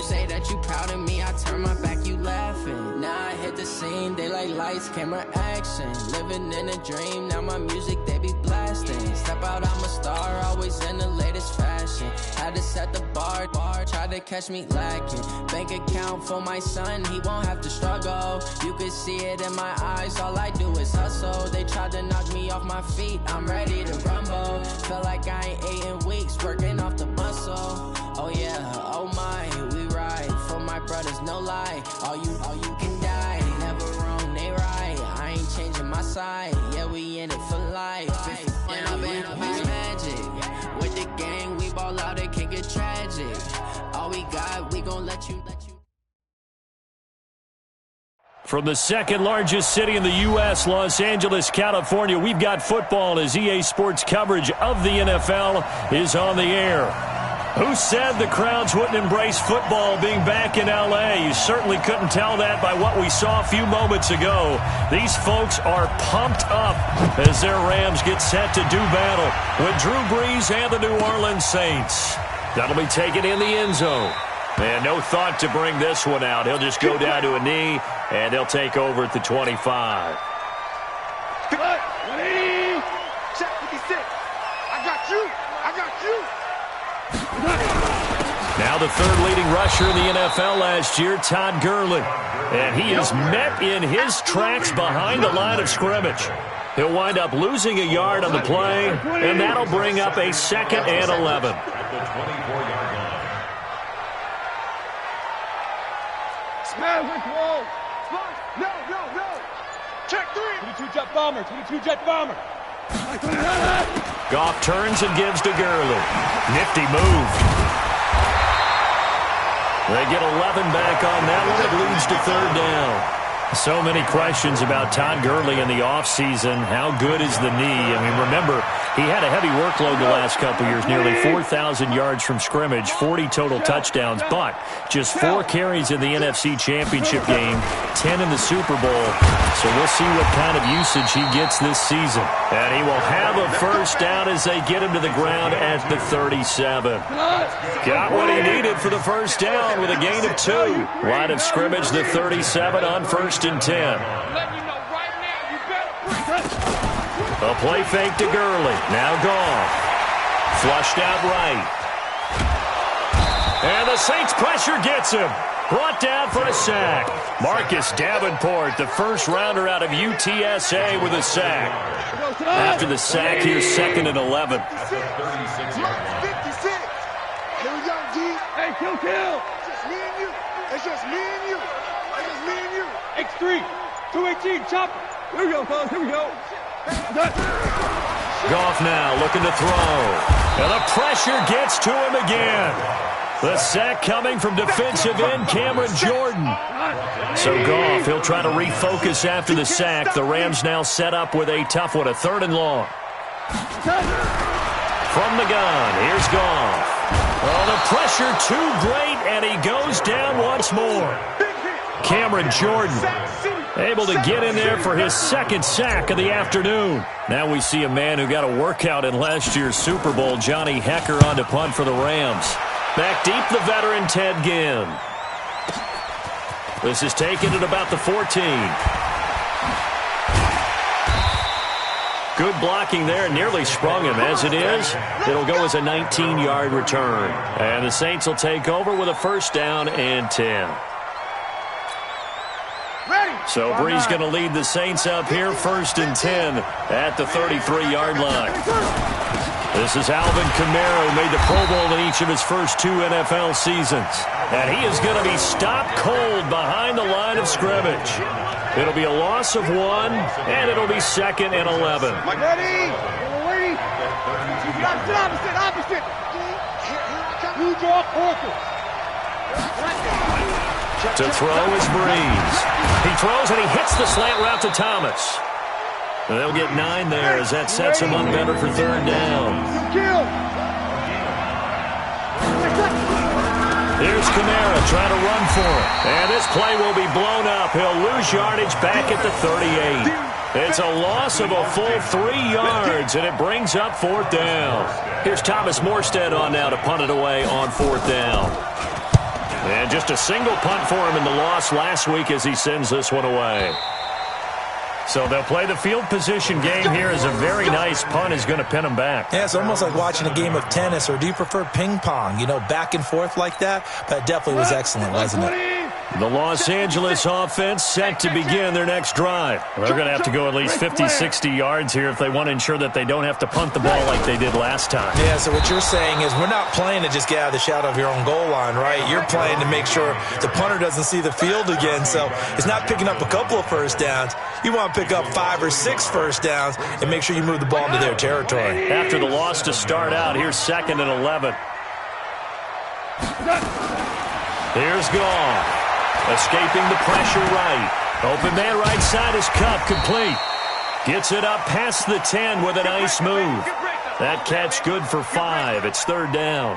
You say that you proud of me, I turn my back, you laughing. Now I hit the scene, they like lights, camera, action. Living in a dream, now my music, they be blasting. Step out, I'm a star, always in the latest fashion. Had to set the bar, try to catch me lacking. Bank account for my son, he won't have to struggle. You can see it in my eyes, all I do is hustle. They tried to knock me off my feet, I'm ready to rumble. Felt like I ain't ate in weeks, working off the muscle. Oh yeah, oh my, we ride for my brothers, no lie. All you can die, never wrong, they right. I ain't changing my side, yeah, we in it for life. And I've been magic with the gang, we ball out, it can get tragic. All we got, we gon' let you. From the second largest city in the U.S., Los Angeles, California, we've got football as EA Sports coverage of the NFL is on the air. Who said the crowds wouldn't embrace football being back in L.A.? You certainly couldn't tell that by what we saw a few moments ago. These folks are pumped up as their Rams get set to do battle with Drew Brees and the New Orleans Saints. That'll be taken in the end zone. And no thought to bring this one out. He'll just go down to a knee, and they'll take over at the 25. 180. Check 56. I got you. I got you. Now the third leading rusher in the NFL last year, Todd Gurley. And he is met in his tracks behind the line of scrimmage. He'll wind up losing a yard on the play, and that'll bring up a 2nd and 11. Smash control. No. Check 3. 22 jet bomber. 22 jet bomber. Goff turns and gives to Gurley. Nifty move. They get 11 back on that one. It leads to 3rd down. So many questions about Todd Gurley in the offseason. How good is the knee? I mean, remember, he had a heavy workload the last couple years, nearly 4,000 yards from scrimmage, 40 total touchdowns, but just 4 carries in the NFC Championship game, 10 in the Super Bowl. So we'll see what kind of usage he gets this season. And he will have a first down as they get him to the ground at the 37. Got what he needed for the first down with a gain of 2. Line of scrimmage, the 37 on 1st and 10. A play fake to Gurley. Now Goff. Flushed out right. And the Saints pressure gets him. Brought down for a sack. Marcus Davenport, the first rounder out of UTSA with a sack. After the sack, here's 2nd and 11. 56. Here we go, G. Hey, kill. It's just me and you. It's just me and you. It's just me and you. X3. 218, chop. Here we go, fellas. Here we go. Goff now looking to throw. And the pressure gets to him again. The sack coming from defensive end Cameron Jordan. So Goff, he'll try to refocus after the sack. The Rams now set up with a tough one, a 3rd and long. From the gun, here's Goff. Oh, the pressure too great, and he goes down once more. Cameron Jordan able to get in there for his 2nd sack of the afternoon. Now we see a man who got a workout in last year's Super Bowl, Johnny Hecker, on to punt for the Rams. Back deep, the veteran Ted Ginn. This is taken at about the 14. Good blocking there, nearly sprung him. As it is, it'll go as a 19-yard return. And the Saints will take over with a first down and 10. So Brees going to lead the Saints up here, 1st and 10 at the 33-yard line. This is Alvin Kamara, who made the Pro Bowl in each of his first 2 NFL seasons. And he is going to be stopped cold behind the line of scrimmage. It'll be a loss of 1, and it'll be 2nd and 11. Ready? Opposite. You draw Parker. To throw is Brees. He throws and he hits the slant route to Thomas. They'll get 9 there as that sets him up better for 3rd down. Here's Kamara trying to run for it. And this play will be blown up. He'll lose yardage back at the 38. It's a loss of a full 3 yards, and it brings up 4th down. Here's Thomas Morstead on now to punt it away on 4th down. And just a single punt for him in the loss last week as he sends this one away. So they'll play the field position game here as a very nice punt is going to pin them back. Yeah, it's almost like watching a game of tennis, or do you prefer ping pong? You know, back and forth like that? But it definitely was excellent, wasn't it? The Los Angeles offense set to begin their next drive. They're going to have to go at least 50, 60 yards here if they want to ensure that they don't have to punt the ball like they did last time. Yeah, so what you're saying is we're not playing to just get out of the shadow of your own goal line, right? You're playing to make sure the punter doesn't see the field again. So it's not picking up a couple of first downs. You want to pick up 5 or 6 first downs and make sure you move the ball into their territory. After the loss to start out, here's 2nd and 11. Here's Goff. Escaping the pressure right. Open man right side is Cup, complete. Gets it up past the 10 with a nice move. That catch good for 5. It's 3rd down.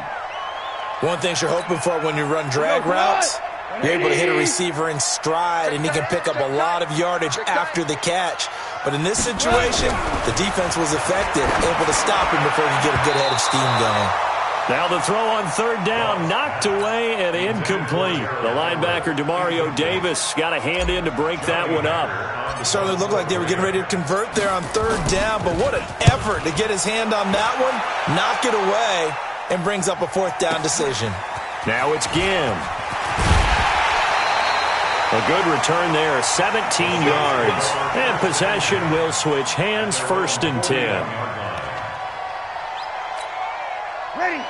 One thing you're hoping for when you run drag routes, you're able to hit a receiver in stride, and he can pick up a lot of yardage after the catch. But in this situation, the defense was effective, able to stop him before he could get a good head of steam going. Now the throw on 3rd down, knocked away and incomplete. The linebacker, Demario Davis, got a hand in to break that one up. It certainly looked like they were getting ready to convert there on 3rd down, but what an effort to get his hand on that one, knock it away, and brings up a 4th down decision. Now it's Gim. A good return there, 17 yards. And possession will switch hands, 1st and 10.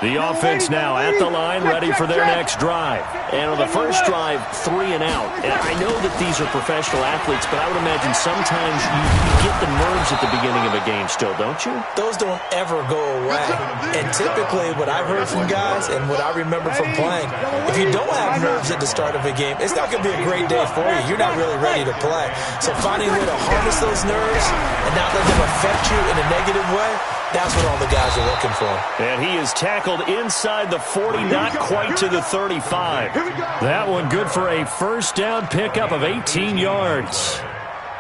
The offense now at the line, ready for their next drive. And on the first drive, 3 and out. And I know that these are professional athletes, but I would imagine sometimes you get the nerves at the beginning of a game still, don't you? Those don't ever go away. And typically what I've heard from guys and what I remember from playing, if you don't have nerves at the start of a game, it's not going to be a great day for you. You're not really ready to play. So finding a way to harness those nerves and not let them affect you in a negative way, that's what all the guys are looking for. And he is tackled inside the 40, not quite to the 35. That one good for a 1st down pickup of 18 yards.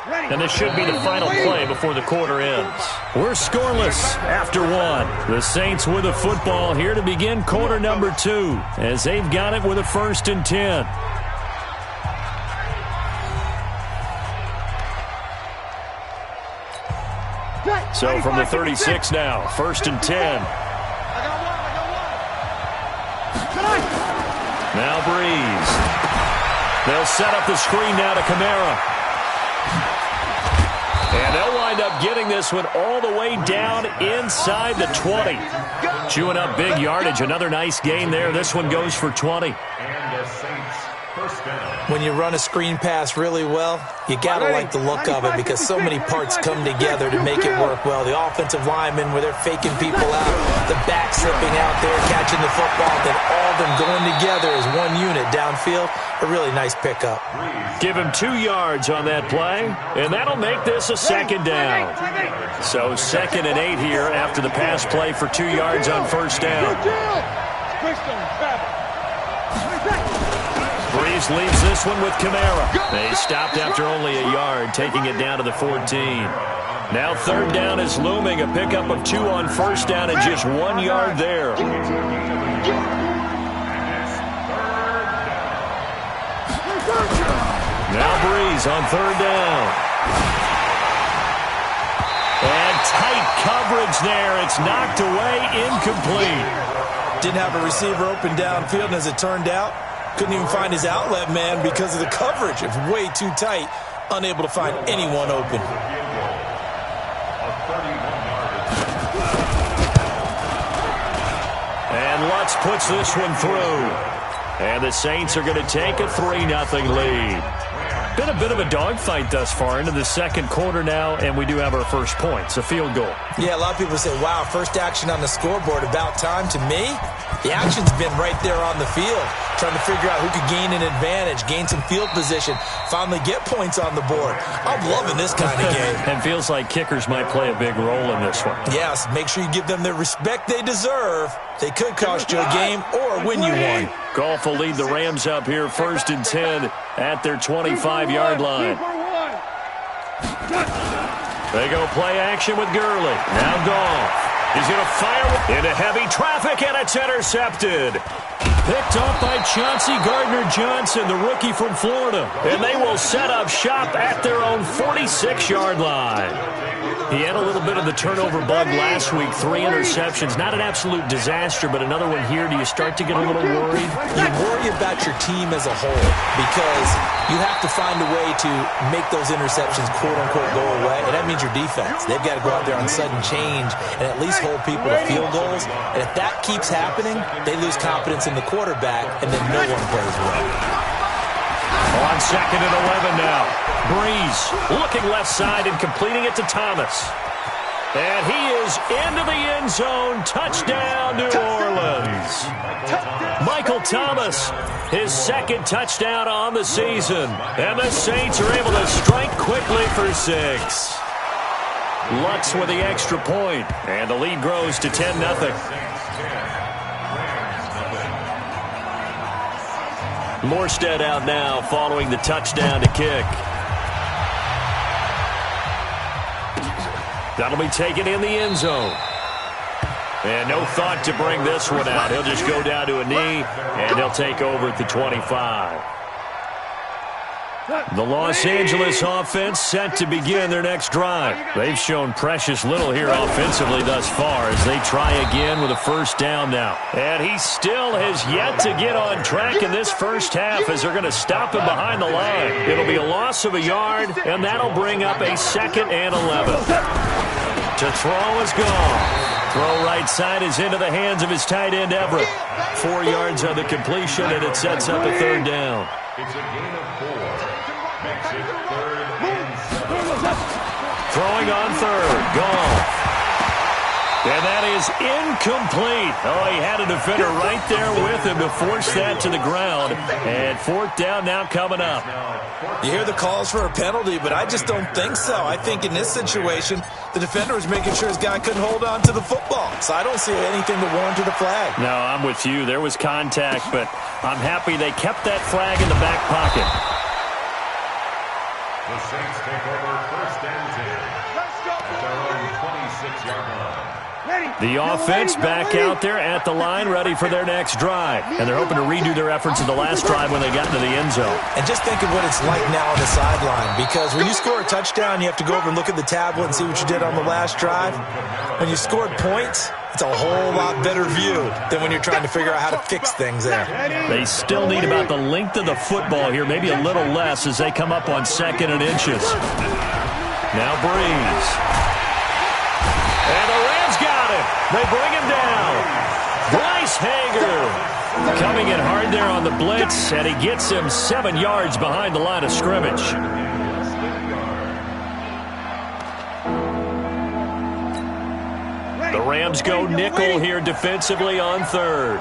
And this should be the final play before the quarter ends. We're scoreless after 1. The Saints with the football here to begin quarter number 2 as they've got it with a 1st and 10. So from the 36 now, 1st and 10. Now Breeze. They'll set up the screen now to Kamara. And they'll wind up getting this one all the way down inside the 20. Chewing up big yardage. Another nice gain there. This one goes for 20. When you run a screen pass really well, you got to like the look of it because so many parts come together to make it work well. The offensive linemen, where they're faking people out, the back slipping out there, catching the football, then all of them going together as one unit downfield. A really nice pickup. Give him 2 yards on that play, and that'll make this a 2nd down. So 2nd and 8 here after the pass play for 2 yards on 1st down. Breeze leaves this one with Kamara. They stopped after only a yard, taking it down to the 14. Now 3rd down is looming, a pickup of 2 on 1st down and just 1 yard there. Now Breeze on 3rd down. And tight coverage there. It's knocked away, incomplete. Didn't have a receiver open downfield, and as it turned out, couldn't even find his outlet man because of the coverage. It's way too tight, unable to find anyone open. And Lutz puts this one through. And the Saints are going to take a 3-0 lead. Been a bit of a dogfight thus far into the 2nd quarter now, and we do have our first points, a field goal. Yeah, a lot of people say, wow, first action on the scoreboard, about time. To me, the action's been right there on the field, trying to figure out who could gain an advantage, gain some field position, finally get points on the board. I'm loving this kind of game. And feels like kickers might play a big role in this one. Yes, make sure you give them the respect they deserve. They could cost you a game or win you one. Goff will lead the Rams up here 1st and 10 at their 25-yard line. They go play action with Gurley. Now Goff. He's going to fire into heavy traffic, and it's intercepted. Picked off by Chauncey Gardner-Johnson, the rookie from Florida. And they will set up shop at their own 46-yard line. He had a little bit of the turnover bug last week, 3 interceptions. Not an absolute disaster, but another one here. Do you start to get a little worried? You worry about your team as a whole because you have to find a way to make those interceptions, quote-unquote, go away. And that means your defense. They've got to go out there on sudden change and at least hold people to field goals. And if that keeps happening, they lose confidence in the quarterback, and then no one plays well. On 2nd and 11 now. Breeze looking left side and completing it to Thomas. And he is into the end zone. Touchdown, New Orleans. Michael Thomas, his 2nd touchdown on the season. And the Saints are able to strike quickly for 6. Lutz with the extra point. And the lead grows to 10-0. Morstead out now following the touchdown to kick. That'll be taken in the end zone. And no thought to bring this one out. He'll just go down to a knee, and he'll take over at the 25. The Los Angeles offense set to begin their next drive. They've shown precious little here offensively thus far as they try again with a first down now. And he still has yet to get on track in this first half as they're going to stop him behind the line. It'll be a loss of a yard, and that'll bring up a 2nd and 11. To throw is gone. Throw right side is into the hands of his tight end, Everett. 4 yards on the completion, and it sets up a 3rd down. It's a gain of 4. Makes it 3rd and 7. Throwing on 3rd. Goff. And that is incomplete. Oh, he had a defender right there with him to force that to the ground. And 4th down now coming up. You hear the calls for a penalty, but I just don't think so. I think in this situation, the defender was making sure his guy couldn't hold on to the football. So I don't see anything to warrant to the flag. No, I'm with you. There was contact, but I'm happy they kept that flag in the back pocket. The Saints take over 1st and 10. At their own 26-yard line. The offense back out there at the line, ready for their next drive. And they're hoping to redo their efforts in the last drive when they got into the end zone. And just think of what it's like now on the sideline, because when you score a touchdown, you have to go over and look at the tablet and see what you did on the last drive. When you scored points, it's a whole lot better view than when you're trying to figure out how to fix things there. They still need about the length of the football here, maybe a little less as they come up on 2nd and inches. Now Breeze. And the Rams got him. They bring him down. Bryce Hager coming in hard there on the blitz, and he gets him 7 yards behind the line of scrimmage. The Rams go nickel here defensively on 3rd.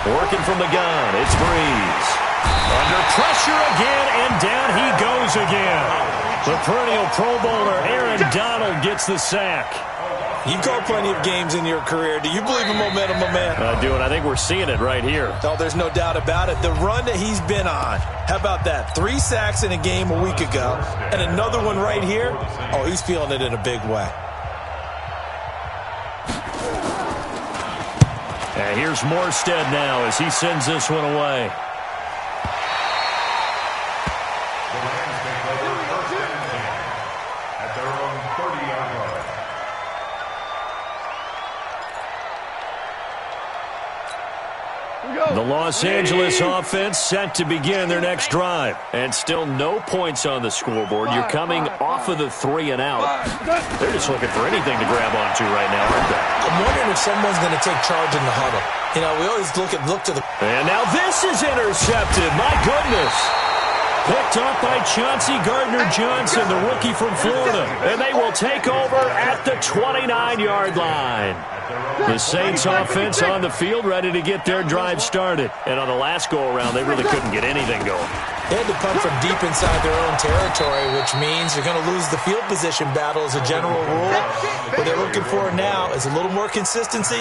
Working from the gun, it's Breeze. Under pressure again, and down he goes again. The perennial Pro Bowler Aaron Donald gets the sack. You've called plenty of games in your career. Do you believe in momentum, my man? I do, and I think we're seeing it right here. Oh, there's no doubt about it. The run that he's been on. How about that? 3 sacks in a game a week ago, and another one right here. Oh, he's feeling it in a big way. And here's Morstead now as he sends this one away. The Rams take over 1st and 10 at their own 30-yard line. The Los Angeles offense set to begin their next drive. And still no points on the scoreboard. You're coming off of the 3 and out. They're just looking for anything to grab onto right now, aren't they? I'm wondering if someone's going to take charge in the huddle. You know, we always look to the... And now this is intercepted. My goodness. Picked off by Chauncey Gardner-Johnson, the rookie from Florida. And they will take over at the 29-yard line. The Saints offense on the field ready to get their drive started. And on the last go-around, they really couldn't get anything going. They had to punt from deep inside their own territory, which means you're going to lose the field position battle as a general rule. What they're looking for now is a little more consistency,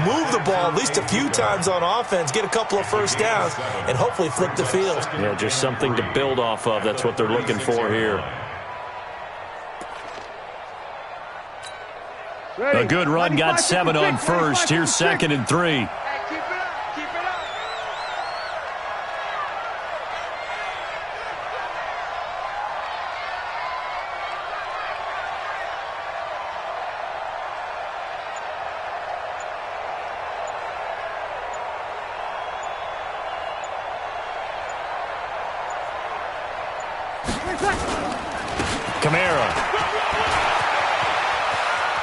move the ball at least a few times on offense, get a couple of first downs, and hopefully flip the field. Yeah, just something to build off of. That's what they're looking for here. A good run got 7 on first. Here's 2nd and 3.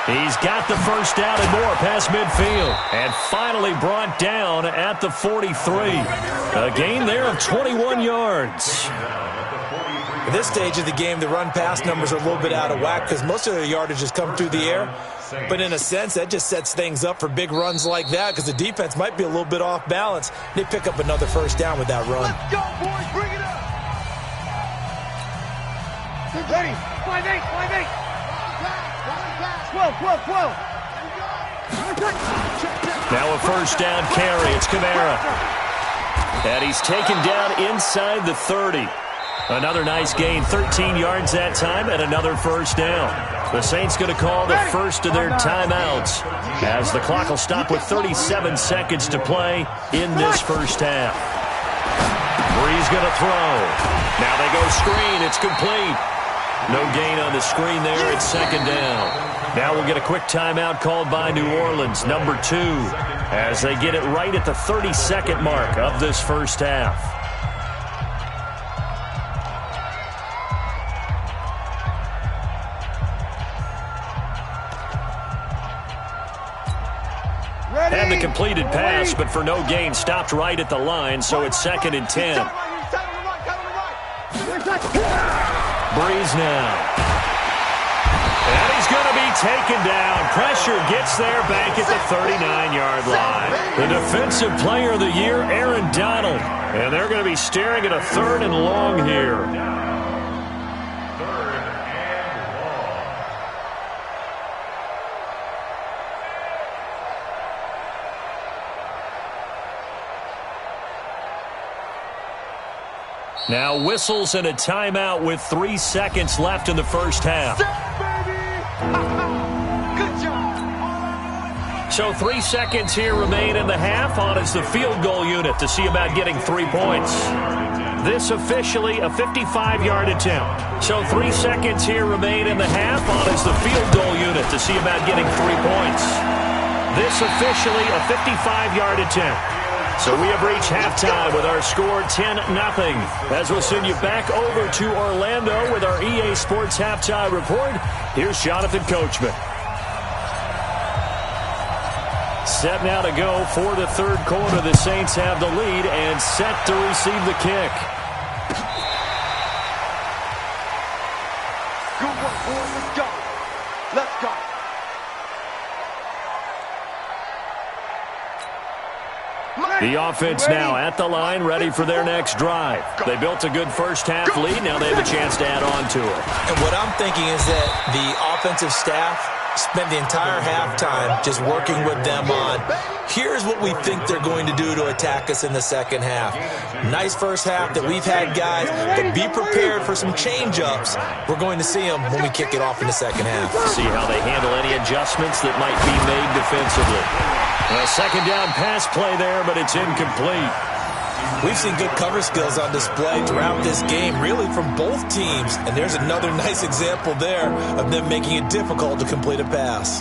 He's got the first down and more past midfield. And finally brought down at the 43. A gain there of 21 yards. At this stage of the game, the run-pass numbers are a little bit out of whack because most of their yardage has come through the air. But in a sense, that just sets things up for big runs like that because the defense might be a little bit off balance. They pick up another first down with that run. Let's go, boys. Bring it up. Ready. 5-8. 12. Now a first down carry. It's Kamara. And he's taken down inside the 30. Another nice gain, 13 yards that time, and another first down. The Saints going to call the first of their timeouts as the clock will stop with 37 seconds to play in this first half. Breeze going to throw. Now they go screen. It's complete. No gain on the screen there. It's 2nd down. Now we'll get a quick timeout called by New Orleans, number 2, as they get it right at the 30-second mark of this first half. Had the completed pass, but for no gain, stopped right at the line, so it's 2nd and 10. Breeze now. And he's going to be taken down. Pressure gets there back at the 39-yard line. The Defensive Player of the Year, Aaron Donald. And they're going to be staring at a 3rd and long here. Now whistles and a timeout with 3 seconds left in the first half. Good job. So 3 seconds here remain in the half on as the field goal unit to see about getting 3 points. This officially a 55-yard attempt. So 3 seconds here remain in the half on as the field goal unit to see about getting 3 points. This officially a 55-yard attempt. So we have reached halftime with our score 10-0. As we'll send you back over to Orlando with our EA Sports Halftime Report, here's Jonathan Coachman. Set now to go for the 3rd quarter. The Saints have the lead and set to receive the kick. Good work, boys. Let's go. Let's go. The offense now at the line, ready for their next drive. They built a good first-half lead. Now they have a chance to add on to it. And what I'm thinking is that the offensive staff spent the entire halftime just working with them on, here's what we think they're going to do to attack us in the second half. Nice first half that we've had, guys, but be prepared for some change-ups. We're going to see them when we kick it off in the second half. See how they handle any adjustments that might be made defensively. A second down pass play there, but it's incomplete. We've seen good cover skills on display throughout this game, really from both teams. And there's another nice example there of them making it difficult to complete a pass.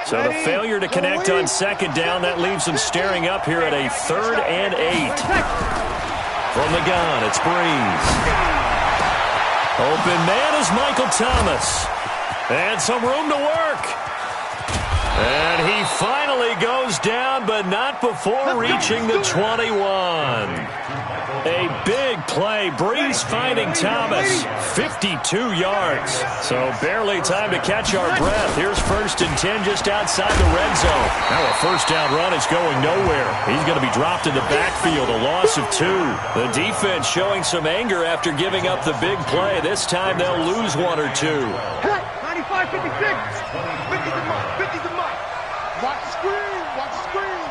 So the failure to connect on second down, that leaves them staring up here at a 3rd and 8. From the gun, it's Breeze. Open man is Michael Thomas. And some room to work. And he finally goes down, but not before reaching the 21. A big play. Breeze finding Thomas. 52 yards. So barely time to catch our breath. Here's 1st and 10 just outside the red zone. Now a first down run is going nowhere. He's going to be dropped in the backfield, a loss of 2. The defense showing some anger after giving up the big play. This time they'll lose 1 or 2. 95, 56. 50's the mark. 50's the mark. Watch the screen. Watch the screen.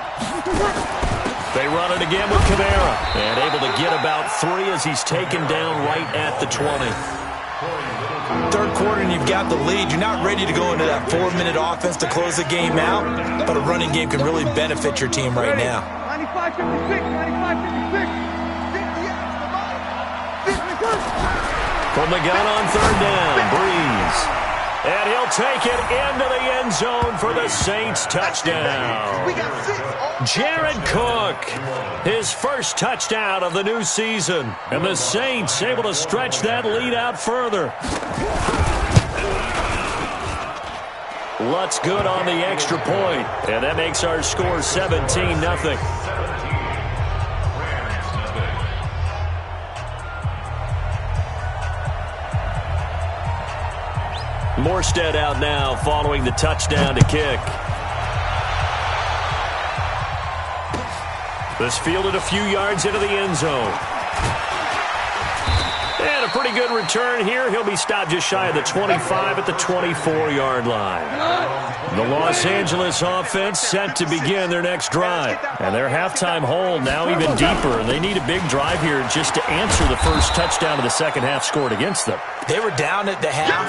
They run it again with Kamara. And able to get about 3 as he's taken down right at the 20. Third quarter and you've got the lead. You're not ready to go into that 4-minute offense to close the game out, but a running game can really benefit your team right now. 95-56, 95-56. From the gun on third down, Breeze. And he'll take it into the end zone for the Saints touchdown. Jared Cook, his first touchdown of the new season. And the Saints able to stretch that lead out further. Lutz good on the extra point. And that makes our score 17-0. Morstead out now following the touchdown to kick. This fielded a few yards into the end zone. And a pretty good return here. He'll be stopped just shy of the 25 at the 24-yard line. The Los Angeles offense set to begin their next drive. And their halftime hole now even deeper. And they need a big drive here just to answer the first touchdown of the second half scored against them. They were down at the half.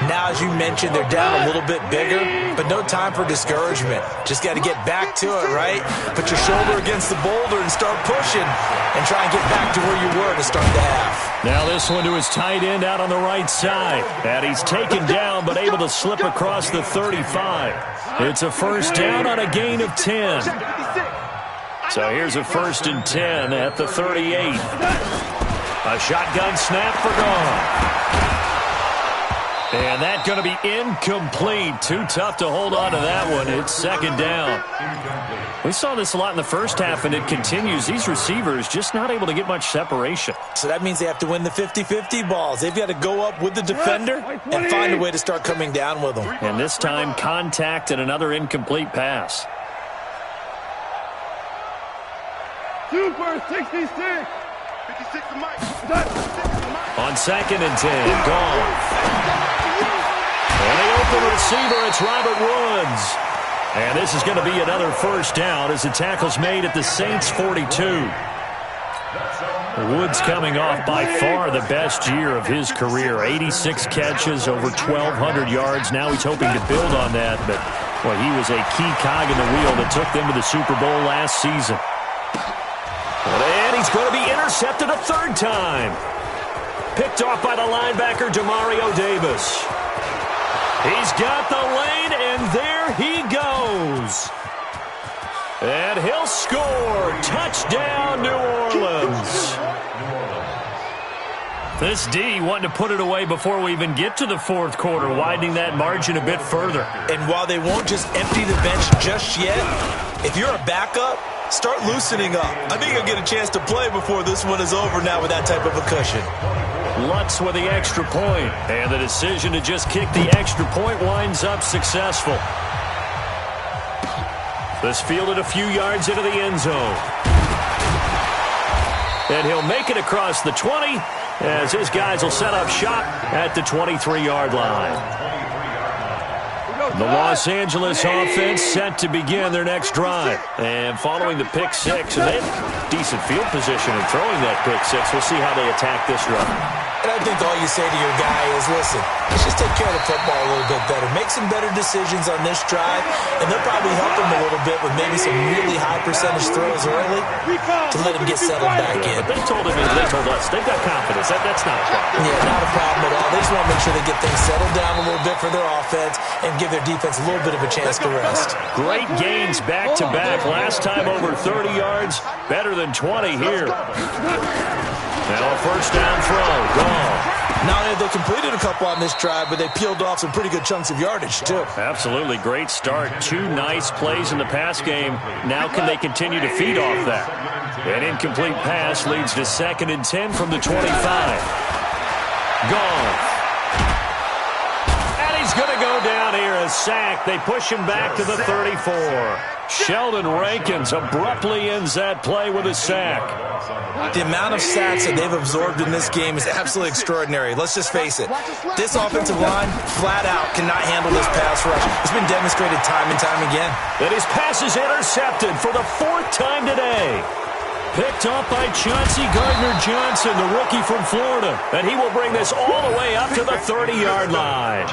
Now, as you mentioned, they're down a little bit bigger, but no time for discouragement. Just got to get back to it, right? Put your shoulder against the boulder and start pushing and try and get back to where you were to start the half. Now this one to his tight end out on the right side. And he's taken down but able to slip across the 35. It's a first down on a gain of 10. So here's a 1st and 10 at the 38. A shotgun snap for Goff. And that's going to be incomplete. Too tough to hold on to that one. It's second down. We saw this a lot in the first half, and it continues. These receivers just not able to get much separation. So that means they have to win the 50-50 balls. They've got to go up with the defender and find a way to start coming down with them. And this time, contact and another incomplete pass. Super 66. 56 to Mike. On 2nd and 10, Goff. And the open receiver, it's Robert Woods. And this is going to be another first down as the tackle's made at the Saints' 42. Woods coming off by far the best year of his career. 86 catches, over 1,200 yards. Now he's hoping to build on that, but well, he was a key cog in the wheel that took them to the Super Bowl last season. And he's going to be intercepted a third time. Picked off by the linebacker, Demario Davis. He's got the lane, and there he goes. And he'll score. Touchdown, New Orleans. This D wanting to put it away before we even get to the fourth quarter, widening that margin a bit further. And while they won't just empty the bench just yet, if you're a backup, start loosening up. I think you'll get a chance to play before this one is over now with that type of a cushion. Lutz with the extra point, and the decision to just kick the extra point winds up successful. This fielded a few yards into the end zone. And he'll make it across the 20 as his guys will set up shop at the 23-yard line. The Los Angeles offense set to begin their next drive. And following the pick six, and they have decent field position in throwing that pick six. We'll see how they attack this drive. And I think all you say to your guy is, listen, let's just take care of the football a little bit better. Make some better decisions on this drive, and they'll probably help him a little bit with maybe some really high percentage throws early to let him get settled back in. But they told him, they told us, they've got confidence. That's not a problem. Yeah, not a problem at all. They just want to make sure they get things settled down a little bit for their offense and give their defense a little bit of a chance to rest. Great gains back-to-back. Last time over 30 yards, better than 20 here. Now a first down throw, Goff. Not only have they completed a couple on this drive, but they peeled off some pretty good chunks of yardage, too. Absolutely. Great start. 2 nice plays in the pass game. Now can they continue to feed off that? An incomplete pass leads to 2nd and 10 from the 25. Goff. And he's going to go down here, a sack. They push him back to the 34. Sheldon Rankins abruptly ends that play with a sack. The amount of sacks that they've absorbed in this game is absolutely extraordinary. Let's just face it. This offensive line, flat out, cannot handle this pass rush. It's been demonstrated time and time again. And his pass is intercepted for the 4th time today. Picked up by Chauncey Gardner-Johnson, the rookie from Florida. And he will bring this all the way up to the 30-yard line.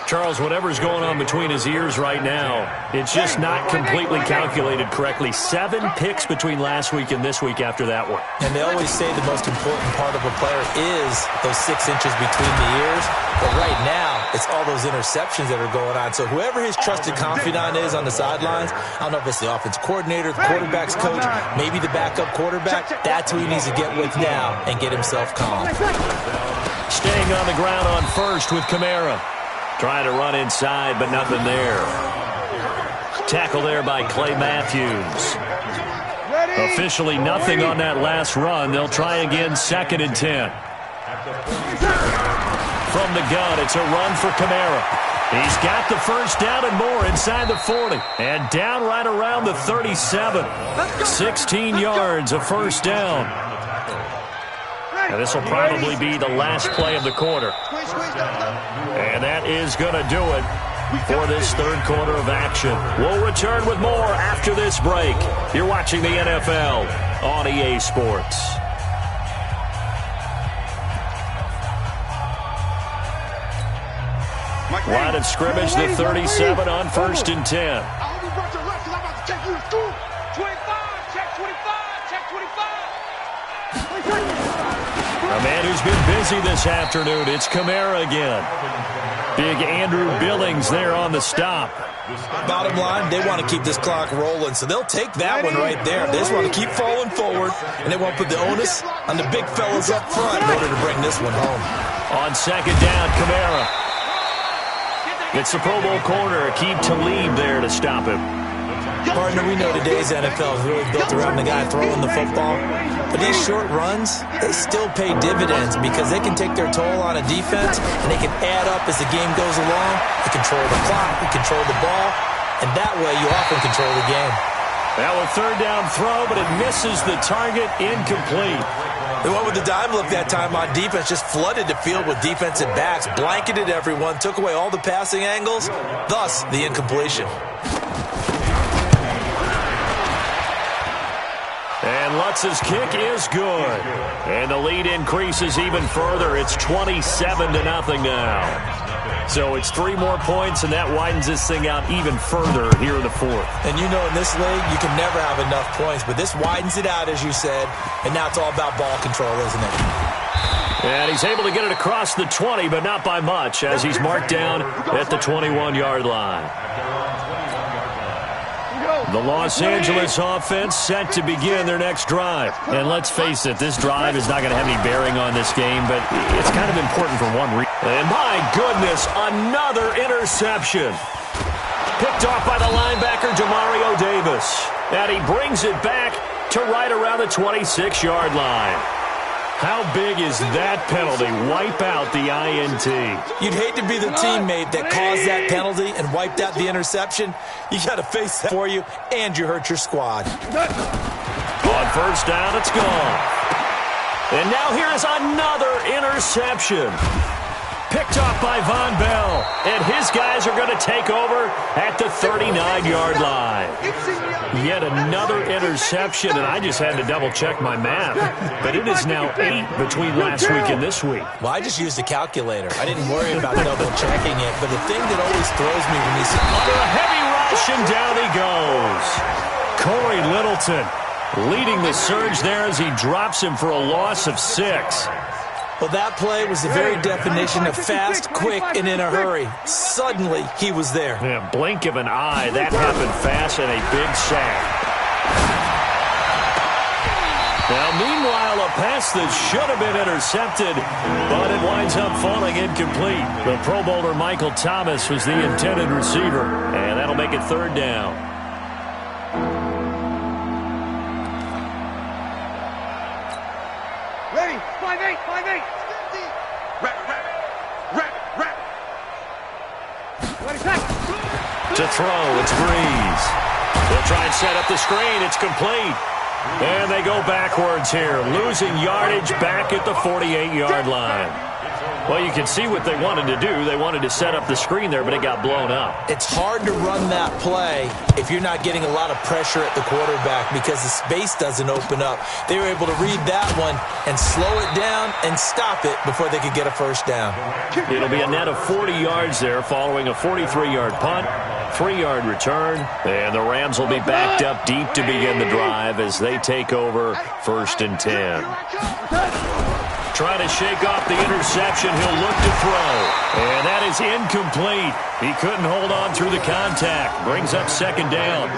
Charles, whatever's going on between his ears right now, it's just not completely calculated correctly. 7 picks between last week and this week after that one. And they always say the most important part of a player is those 6 inches between the ears. But right now, it's all those interceptions that are going on. So whoever his trusted confidant is on the sidelines, I don't know if it's the offense coordinator, the quarterback's coach, maybe the backup quarterback, that's who he needs to get with now and get himself calm. Staying on the ground on first with Kamara. Trying to run inside, but nothing there. Tackle there by Clay Matthews. Officially nothing on that last run. They'll try again, 2nd and 10. From the gun, it's a run for Kamara. He's got the first down and more inside the 40. And down right around the 37. 16 yards, a first down. And this will probably be the last play of the quarter. And that is going to do it for this third quarter of action. We'll return with more after this break. You're watching the NFL on EA Sports. Line of scrimmage, the 37 on 1st and 10. A man who's been busy this afternoon, it's Kamara again. Big Andrew Billings there on the stop. Bottom line, they want to keep this clock rolling, so they'll take that one right there. They just want to keep falling forward, and they won't put the onus on the big fellas up front in order to bring this one home. On 2nd down, Kamara. It's the Pro Bowl corner, Aqib Talib there to stop him. Partner, we know today's NFL is really built around the guy throwing the football. But these short runs, they still pay dividends because they can take their toll on a defense, and they can add up as the game goes along. They control the clock, they control the ball, and that way you often control the game. Now a 3rd down throw, but it misses the target, incomplete. They went with the dime look that time on defense, just flooded the field with defensive backs, blanketed everyone, took away all the passing angles, thus the incompletion. And Lutz's kick is good. And the lead increases even further. It's 27-0 now. So it's 3 more points, and that widens this thing out even further here in the 4th. And you know in this league, you can never have enough points, but this widens it out, as you said, and now it's all about ball control, isn't it? And he's able to get it across the 20, but not by much, as he's marked down at the 21-yard line. The Los Angeles offense set to begin their next drive. And let's face it, this drive is not going to have any bearing on this game, but it's kind of important for one reason. And my goodness, another interception. Picked off by the linebacker, Demario Davis. And he brings it back to right around the 26-yard line. How big is that penalty? Wipe out the INT. You'd hate to be the teammate that caused that penalty and wiped out the interception. You got to face that for you, and you hurt your squad. On 1st down, it's gone. And now here is another interception. Picked off by Von Bell. And his guys are going to take over at the 39-yard line. Yet another interception, and I just had to double-check my math. But it is now 8 between last week and this week. Well, I just used a calculator. I didn't worry about double-checking it. But the thing that always throws me when you see... Under a heavy rush, and down he goes. Corey Littleton leading the surge there as he drops him for a loss of 6. Well, that play was the very definition of fast, quick, and in a hurry. Suddenly, he was there. Yeah, blink of an eye. That happened fast and a big sack. Now, meanwhile, a pass that should have been intercepted, but it winds up falling incomplete. The Pro Bowler Michael Thomas was the intended receiver, and that'll make it 3rd down. Ready, 5-8, 5-8. To throw, it's Breeze. They'll try and set up the screen. It's complete. And they go backwards here, losing yardage back at the 48-yard line. Well, you can see what they wanted to do. They wanted to set up the screen there, but it got blown up. It's hard to run that play if you're not getting a lot of pressure at the quarterback because the space doesn't open up. They were able to read that one and slow it down and stop it before they could get a first down. It'll be a net of 40 yards there following a 43-yard punt, 3-yard return, and the Rams will be backed up deep to begin the drive as they take over 1st and 10. Trying to shake off the interception. He'll look to throw. And that is incomplete. He couldn't hold on through the contact. Brings up 2nd down.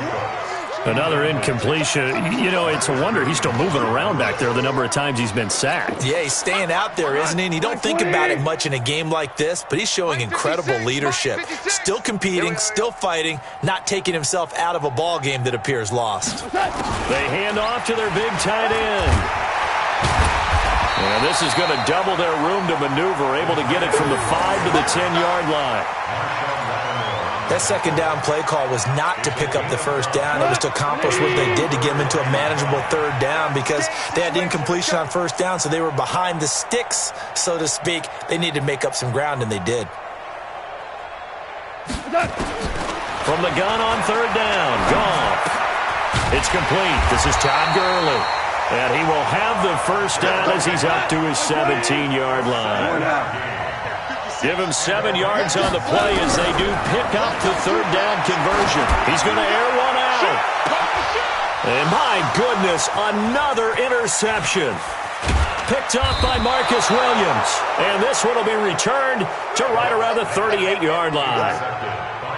Another incompletion. You know, it's a wonder he's still moving around back there the number of times he's been sacked. Yeah, he's staying out there, isn't he? And you don't think about it much in a game like this, but he's showing incredible leadership. Still competing, still fighting, not taking himself out of a ball game that appears lost. They hand off to their big tight end. And this is going to double their room to maneuver, able to get it from the 5 to the 10-yard line. That 2nd down play call was not to pick up the first down. It was to accomplish what they did to get them into a manageable 3rd down because they had incompletion on 1st down, so they were behind the sticks, so to speak. They needed to make up some ground, and they did. From the gun on 3rd down, Goff. It's complete. This is Todd Gurley. And he will have the first down as he's up to his 17-yard line. Give him 7 yards on the play as they do pick up the 3rd down conversion. He's going to air one out. And my goodness, another interception. Picked off by Marcus Williams. And this one will be returned to right around the 38-yard line.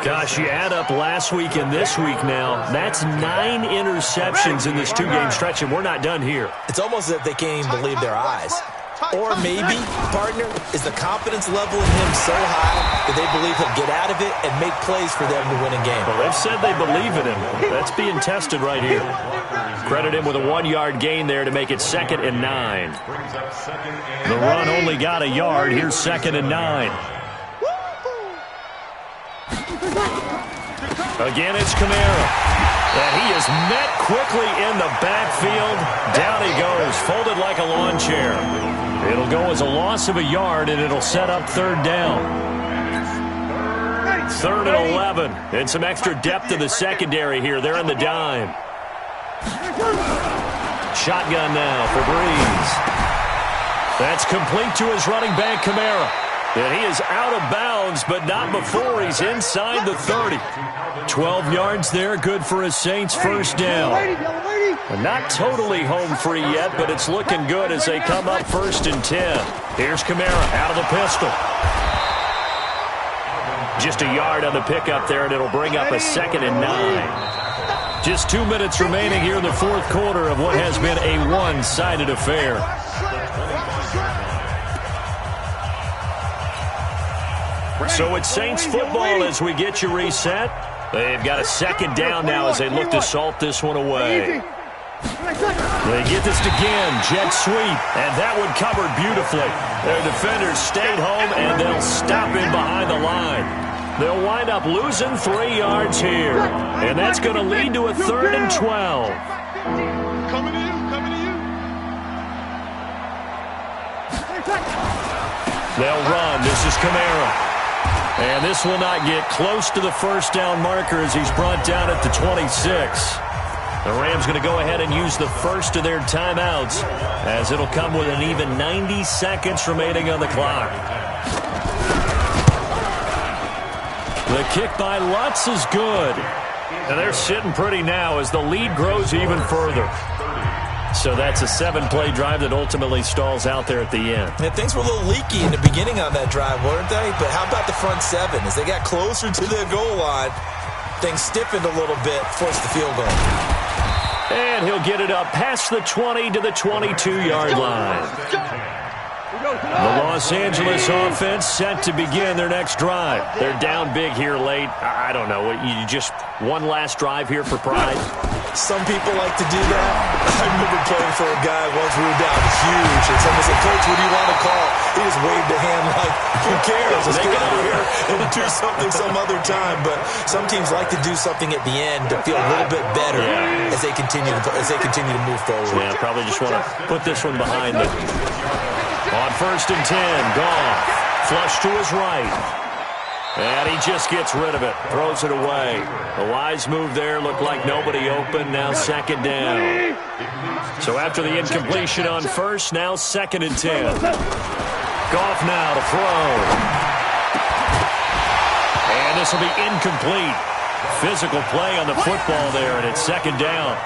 Gosh, you add up last week and this week now, that's 9 interceptions in this 2-game stretch, and we're not done here. It's almost as if they can't even believe their eyes. Or maybe, partner, is the confidence level in him so high that they believe he'll get out of it and make plays for them to win a game. Well, they've said they believe in him. That's being tested right here. Credit him with a 1-yard gain there to make it 2nd and 9. The run only got a yard. Here's 2nd and 9. Again, it's Kamara. And he is met quickly in the backfield. Down he goes, folded like a lawn chair. It'll go as a loss of a yard, and it'll set up 3rd down. 3rd and 11. And some extra depth in the secondary here. They're in the dime. Shotgun now for Breeze. That's complete to his running back, Kamara. And he is out of bounds, but not before he's inside the 30. 12 yards there, good for a Saints first down. Not totally home free yet, but it's looking good as they come up 1st and 10. Here's Kamara out of the pistol. Just a yard on the pickup there, and it'll bring up a 2nd and 9. Just 2 minutes remaining here in the 4th quarter of what has been a one-sided affair. So it's Saints football as we get you reset. They've got a 2nd down now as they look to salt this one away. They get this again, jet sweep, and that one covered beautifully. Their defenders stayed home, and they'll stop in behind the line. They'll wind up losing 3 yards here, and that's going to lead to a 3rd and 12. Coming to you, coming to you. They'll run. This is Kamara. And this will not get close to the first down marker as he's brought down at the 26. The Rams going to go ahead and use the first of their timeouts as it'll come with an even 90 seconds remaining on the clock. The kick by Lutz is good. And they're sitting pretty now as the lead grows even further. So that's a 7-play drive that ultimately stalls out there at the end. Yeah, things were a little leaky in the beginning on that drive, weren't they? But how about the front 7? As they got closer to the goal line, things stiffened a little bit, forced the field goal. And he'll get it up past the 20 to the 22-yard line. The Los Angeles offense set to begin their next drive. They're down big here late. I don't know. You just one last drive here for pride? Some people like to do that. I remember playing for a guy once we were down huge, and someone said, "Coach, what do you want to call?" He just waved a hand like, who cares? Let's get out of here and do something some other time. But some teams like to do something at the end to feel a little bit better as they continue to move forward. Yeah, probably just want to put this one behind them. On 1st and 10, Goff. flush to his right. And he just gets rid of it, throws it away. A wise move there, looked like nobody open, now second down. So after the incompletion on first, now 2nd and 10. Goff now to throw. And this will be incomplete. Physical play on the football there, and it's 2nd down.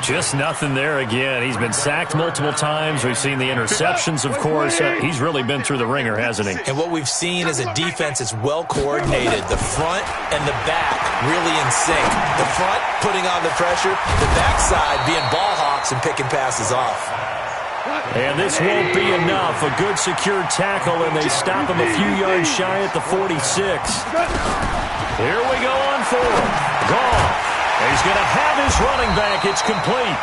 Just nothing there again. He's been sacked multiple times. We've seen the interceptions, of course. He's really been through the ringer, hasn't he? And what we've seen is a defense that's well coordinated. The front and the back really in sync. The front putting on the pressure, the backside being ball hawks and picking passes off. And this won't be enough. A good secure tackle, and they stop him a few yards shy at the 46. Here we go on 4th. Goff. He's going to have his running back. It's complete.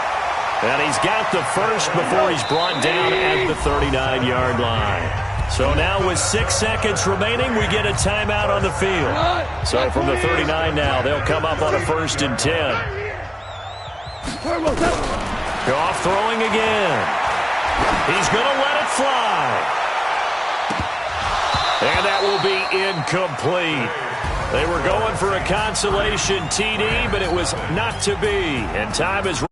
And he's got the first before he's brought down at the 39-yard line. So now with 6 seconds remaining, we get a timeout on the field. So from the 39 now, they'll come up on a 1st and 10. Goff throwing again. He's going to let it fly. And that will be incomplete. They were going for a consolation TD, but it was not to be. And time is